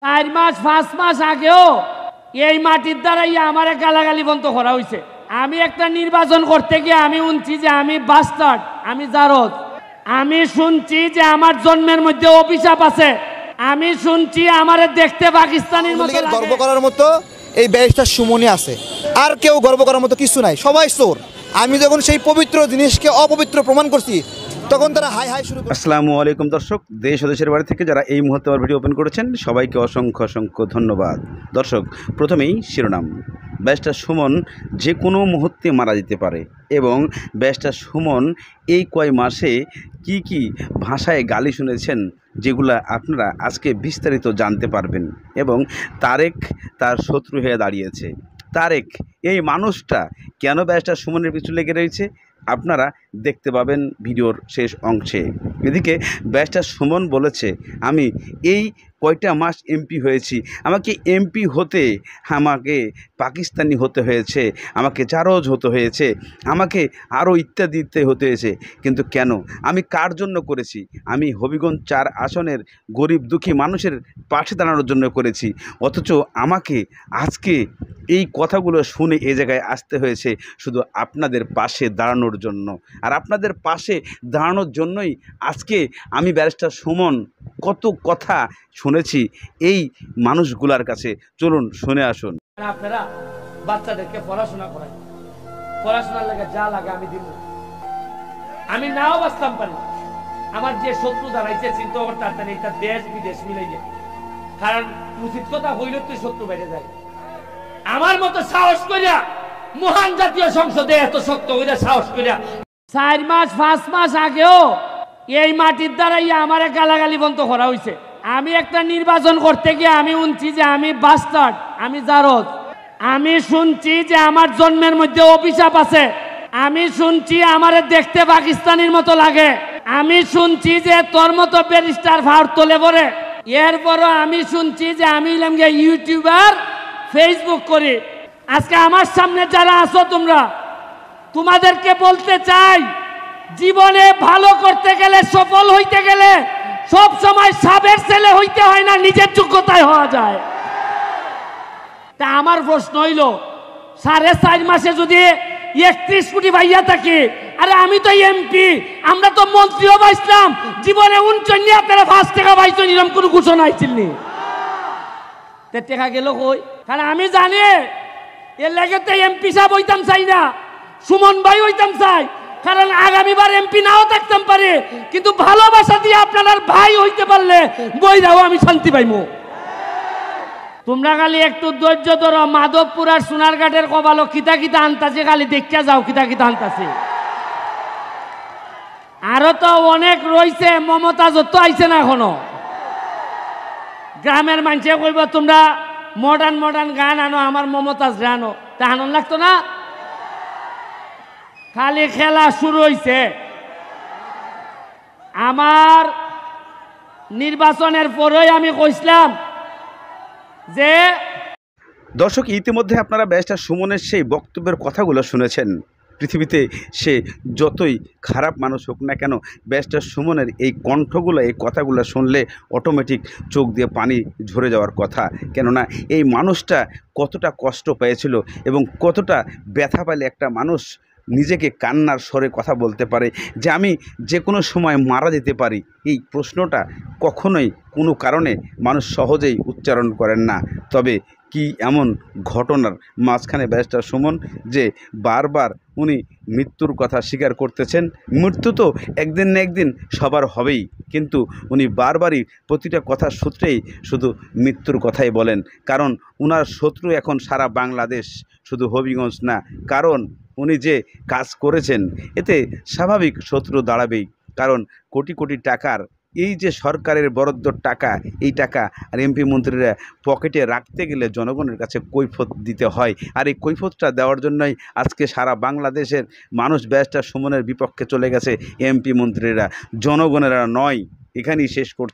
4 মাস 5 মাস আগেও এই মাটির দ্বারাই আমার গালাগালি বন্ধ করা হয়েছে। আমি একটা নির্বাচন করতে গিয়ে আমি শুনছি যে আমি বাস্টার্ড, আমি জারদ। আমি শুনছি যে আমার জন্মের মধ্যে অভিশাপ আছে। আমি শুনছি আমারে দেখতে পাকিস্তানের মতো লাগে। গর্ব করার মতো এই ব্যারিস্টার সুমনই আছে, আর কেউ গর্ব করার মতো কিছু নাই, সবাই চোর। আমি যখন সেই পবিত্র জিনিসকে অপবিত্র প্রমাণ করছি তখন তারা হাই হাই শুরু করে। আসসালামু আলাইকুম দর্শক, দেশ ও দেশের বাড়ি থেকে যারা এই মুহূর্তে আমার ভিডিও ওপেন করেছেন সবাইকে অসংখ্য অসংখ্য ধন্যবাদ। দর্শক, প্রথমেই শিরোনাম। ব্যারিস্টার সুমন যে কোনো মুহূর্তে মারা যেতে পারে এবং ব্যারিস্টার সুমন এই কয় মাসে কি কি ভাষায় গালি শুনেছেন যেগুলা আপনারা আজকে বিস্তারিত জানতে পারবেন। এবং তারেক তার শত্রু হয়ে দাঁড়িয়েছে। তারেক এই মানুষটা কেন ব্যারিস্টার সুমনের পিছু লেগে রয়েছে আপনারা দেখতে পাবেন ভিডিওর শেষ অংশে। এদিকে ব্যারিস্টার সুমন বলেছে, আমি এই কয়টা মাস এমপি হয়েছি, আমাকে এমপি হতে আমাকে পাকিস্তানি হতে হয়েছে, আমাকে জারজ হতে হয়েছে, আমাকে আরও ইত্যাদি হতে হয়েছে। কিন্তু কেন? আমি কার জন্য করেছি? আমি হবিগঞ্জ 4 আসনের গরিব দুঃখী মানুষের পাশে দাঁড়ানোর জন্য করেছি। অথচ আমাকে আজকে এই কথাগুলো শুনে এ জায়গায় আসতে হয়েছে শুধু আপনাদের পাশে দাঁড়ানোর জন্য। আর আপনাদের পাশে দাঁড়ানোর জন্যই আজকে আমি ব্যারিস্টার সুমন কত কথা শুনেছি এই মানুষগুলার কাছে। চলুন শুনে আসুন। আপনারা বাচ্চাদেরকে পড়াশোনা করাই, পড়াশোনার লাগে যা লাগে আমি দিব। আমি নাও বাঁচতাম পারি। আমার যে শত্রু দাঁড়াইছে চিন্তা করতে পারতেন এটা দেশ বিদেশ মিলে যায়। কারণ উচিত কথা হইলে তুই শত্রু বেড়ে যায়। আমার মতো সাহস করিয়া মহান জাতীয় সংসদে এত শক্ত হইয়া সাহস করিয়া 4 মাস 5 মাস আগেও এই মাটির দ্বারাই আমার গালাগালি বন্ধ করা হয়েছে। আমি একটা নির্বাচন করতে গিয়ে আমি শুনছি যে আমি বাস্টার্ড, আমি জারদ। আমি শুনছি যে আমার জন্মের মধ্যে অভিশাপ আছে। আমি শুনছি আমারে দেখতে পাকিস্তানের মতো লাগে। আমি শুনছি যে তোর মতো ব্যারিস্টার ভাড় তোলে পড়ে। এরপরও আমি শুনছি যে আমি ইউটিউবার, ফেসবুক করি। আজকে আমার সামনে যারা আছো তোমরা, তোমাদেরকে বলতে চাই, জীবনে ভালো করতে গেলে, সফল হইতে গেলে সব সময় সাবের ছেলে হইতে হয় না, নিজের যোগ্যতায় হওয়া যায়। তা আমার প্রশ্ন হইল, 4.5 মাসে যদি 31 কোটি ভাইয়া থাকি, আরে আমি তো এমপি, আমরা তো মন্ত্রীও পাইছিলাম, জীবনে 49 আপনারা 5 টাকা পাইছেন, এরকম কোনো ঘোষণা আইছিলনি। টাকা গেল কই? কারণ আমি জানি এর লাগে তো এমপি সাহেব হইতাম চাই না, সুমন ভাই হইতাম চাই। কারণ আগামীবার এমপি নাও থাকতাম পারে, কিন্তু ভালোবাসা দিয়ে আপনার ভাই হইতে পারলে বই দাও আমি শান্তি পাইমু। তোমরা খালি একটু ধৈর্য ধরো। মাধবপুর আর সোনারঘাটের কবালো কিতা কিতা আনতাছে, খালি দেখিয়া যাও কিতা কিতা আনতাছে। আরো তো অনেক রয়েছে, মমতা যত আইছে না এখনো। গ্রামের মানুষে কইব তোমরা মডার্ন মডার্ন গান আনো, আমার মমতাজ আনো, তা আনন্দ লাগতো না? খালি খেলা শুরু হইছে। আমার নির্বাচনের পরেই আমি কইছিলাম যে দর্শক, ইতিমধ্যে আপনারা ব্যারিস্টার সুমনের সেই বক্তব্যের কথাগুলো শুনেছেন। পৃথিবীতে সে যতই খারাপ মানুষ হোক না কেন, ব্যারিস্টার সুমনের এই কণ্ঠগুলো, এই কথাগুলো শুনলে অটোমেটিক চোখ দিয়ে পানি ঝরে যাওয়ার কথা। কেননা এই মানুষটা কতটা কষ্ট পেয়েছিল এবং কতটা ব্যথা পেলে একটা মানুষ নিজেকে কান্নার স্বরে কথা বলতে পারে যে আমি যে কোনো সময় মারা যেতে পারি। এই প্রশ্নটা কখনোই কোনো কারণে মানুষ সহজেই উচ্চারণ করেন না। তবে কি এমন ঘটনার মাঝখানে ব্যারিস্টার সুমন যে বারবার উনি মৃত্যুর কথা স্বীকার করতেছেন। মৃত্যু তো একদিন না একদিন সবার হবেই, কিন্তু উনি বারবারই প্রতিটা কথার সূত্রেই শুধু মৃত্যুর কথাই বলেন। কারণ উনার শত্রু এখন সারা বাংলাদেশ, শুধু হবিগঞ্জ না। কারণ উনি যে কাজ করেছেন এতে স্বাভাবিক শত্রু দাঁড়াবেই। কারণ কোটি কোটি টাকার এই যে সরকারের বরাদ্দ টাকা, এই টাকা আর এমপি মন্ত্রীরা পকেটে রাখতে গেলে জনগণের কাছে কৈফিয়ত দিতে হয়। আর এই কৈফিয়তটা দেওয়ার জন্যই আজকে সারা বাংলাদেশের মানুষ ব্যারিস্টার সুমনের বিপক্ষে চলে গেছে। এমপি মন্ত্রীরা, জনগণেরা নয়। এখানেই শেষ করছে।